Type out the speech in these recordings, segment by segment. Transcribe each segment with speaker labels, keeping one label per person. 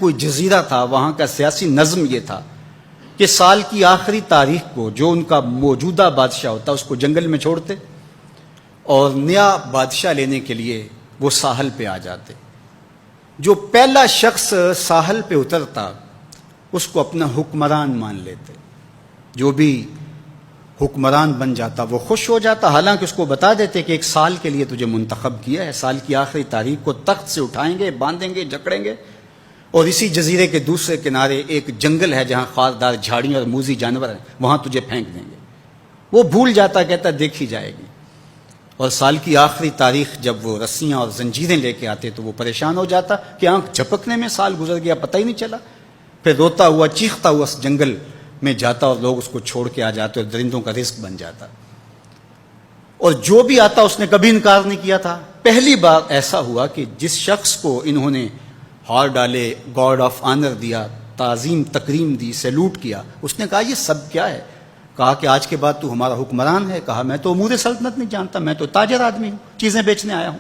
Speaker 1: کوئی جزیرہ تھا، وہاں کا سیاسی نظم یہ تھا کہ سال کی آخری تاریخ کو جو ان کا موجودہ بادشاہ ہوتا اس کو جنگل میں چھوڑتے اور نیا بادشاہ لینے کے لیے وہ ساحل پہ آ جاتے۔ جو پہلا شخص ساحل پہ اترتا اس کو اپنا حکمران مان لیتے، جو بھی حکمران بن جاتا وہ خوش ہو جاتا، حالانکہ اس کو بتا دیتے کہ ایک سال کے لیے تجھے منتخب کیا ہے، سال کی آخری تاریخ کو تخت سے اٹھائیں گے، باندھیں گے، جکڑیں گے، اور اسی جزیرے کے دوسرے کنارے ایک جنگل ہے جہاں خاردار جھاڑیاں اور موذی جانور ہیں، وہاں تجھے پھینک دیں گے۔ وہ بھول جاتا، کہتا دیکھی جائے گی، اور سال کی آخری تاریخ جب وہ رسیاں اور زنجیریں لے کے آتے تو وہ پریشان ہو جاتا کہ آنکھ جھپکنے میں سال گزر گیا، پتہ ہی نہیں چلا۔ پھر روتا ہوا چیختا ہوا اس جنگل میں جاتا اور لوگ اس کو چھوڑ کے آ جاتے اور درندوں کا رزق بن جاتا، اور جو بھی آتا اس نے کبھی انکار نہیں کیا تھا۔ پہلی بار ایسا ہوا کہ جس شخص کو انہوں نے ہار ڈالے، گارڈ آف آنر دیا، تعظیم تکریم دی، سیلوٹ کیا، اس نے کہا یہ سب کیا ہے؟ کہا کہ آج کے بعد تو ہمارا حکمران ہے۔ کہا میں تو امور سلطنت نہیں جانتا، میں تو تاجر آدمی ہوں، چیزیں بیچنے آیا ہوں۔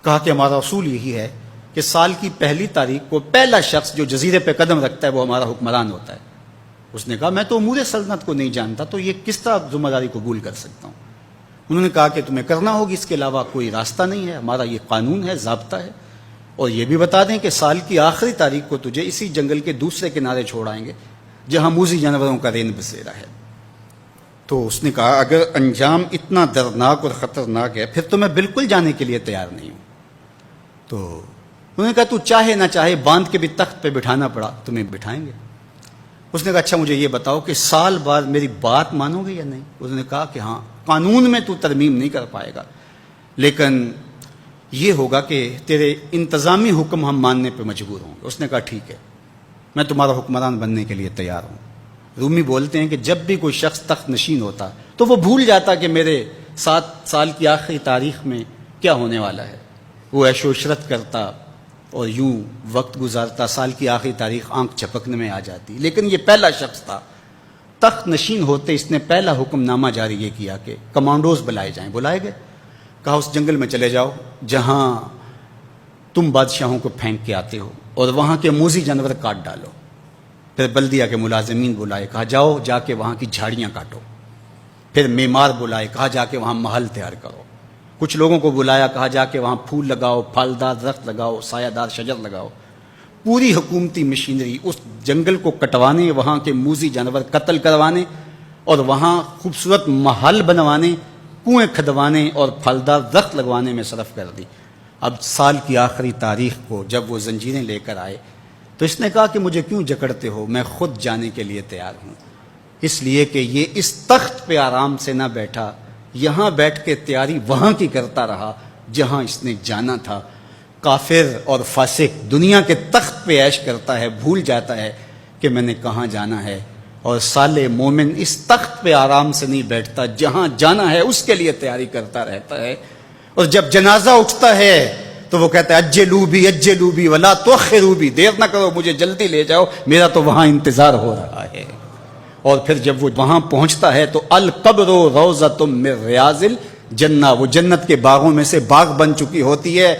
Speaker 1: کہا کہ ہمارا اصول یہی ہے کہ سال کی پہلی تاریخ کو پہلا شخص جو جزیرے پہ قدم رکھتا ہے وہ ہمارا حکمران ہوتا ہے۔ اس نے کہا میں تو امور سلطنت کو نہیں جانتا، تو یہ کس طرح ذمہ داری قبول کر سکتا ہوں؟ انہوں نے کہا کہ تمہیں کرنا ہوگی، اس کے علاوہ کوئی راستہ نہیں ہے، ہمارا یہ قانون ہے، ضابطہ ہے، اور یہ بھی بتا دیں کہ سال کی آخری تاریخ کو تجھے اسی جنگل کے دوسرے کنارے چھوڑائیں گے جہاں موذی جانوروں کا رین بسیرا ہے۔ تو اس نے کہا اگر انجام اتنا دردناک اور خطرناک ہے پھر تو میں بالکل جانے کے لیے تیار نہیں ہوں۔ تو انہوں نے کہا تو چاہے نہ چاہے باندھ کے بھی تخت پہ بٹھانا پڑا تمہیں بٹھائیں گے۔ اس نے کہا اچھا مجھے یہ بتاؤ کہ سال بعد میری بات مانو گے یا نہیں؟ انہوں نے کہا کہ ہاں، قانون میں تو ترمیم نہیں کر پائے گا، لیکن یہ ہوگا کہ تیرے انتظامی حکم ہم ماننے پہ مجبور ہوں گے۔ اس نے کہا ٹھیک ہے، میں تمہارا حکمران بننے کے لیے تیار ہوں۔ رومی بولتے ہیں کہ جب بھی کوئی شخص تخت نشین ہوتا تو وہ بھول جاتا کہ میرے 7 سال کی آخری تاریخ میں کیا ہونے والا ہے۔ وہ عیش و عشرت کرتا اور یوں وقت گزارتا، سال کی آخری تاریخ آنکھ جھپکنے میں آ جاتی۔ لیکن یہ پہلا شخص تھا، تخت نشین ہوتے اس نے پہلا حکم نامہ جاری یہ کیا کہ کمانڈوز بلائے جائیں۔ بلائے گئے، کہا اس جنگل میں چلے جاؤ جہاں تم بادشاہوں کو پھینک کے آتے ہو، اور وہاں کے موذی جانور کاٹ ڈالو۔ پھر بلدیہ کے ملازمین بلائے، کہا جاؤ جا کے وہاں کی جھاڑیاں کاٹو۔ پھر معمار بلائے، کہا جا کے وہاں محل تیار کرو۔ کچھ لوگوں کو بلایا، کہا جا کے وہاں پھول لگاؤ، پھلدار درخت لگاؤ، سایہ دار شجر لگاؤ۔ پوری حکومتی مشینری اس جنگل کو کٹوانے، وہاں کے موذی جانور قتل کروانے، اور وہاں خوبصورت محل بنوانے، کنویں کھدوانے اور پھلدار درخت لگوانے میں صرف کر دی۔ اب سال کی آخری تاریخ کو جب وہ زنجیریں لے کر آئے تو اس نے کہا کہ مجھے کیوں جکڑتے ہو، میں خود جانے کے لیے تیار ہوں، اس لیے کہ یہ اس تخت پہ آرام سے نہ بیٹھا، یہاں بیٹھ کے تیاری وہاں کی کرتا رہا جہاں اس نے جانا تھا۔ کافر اور فاسق دنیا کے تخت پہ عیش کرتا ہے، بھول جاتا ہے کہ میں نے کہاں جانا ہے، اور صالح مومن اس تخت پہ آرام سے نہیں بیٹھتا، جہاں جانا ہے اس کے لیے تیاری کرتا رہتا ہے۔ اور جب جنازہ اٹھتا ہے تو وہ کہتا ہے اجلوا بی ولا تؤخروا بی، دیر نہ کرو، مجھے جلدی لے جاؤ، میرا تو وہاں انتظار ہو رہا ہے۔ اور پھر جب وہ وہاں پہنچتا ہے تو القبر روضۃ من ریاض الجنہ، وہ جنت کے باغوں میں سے باغ بن چکی ہوتی ہے۔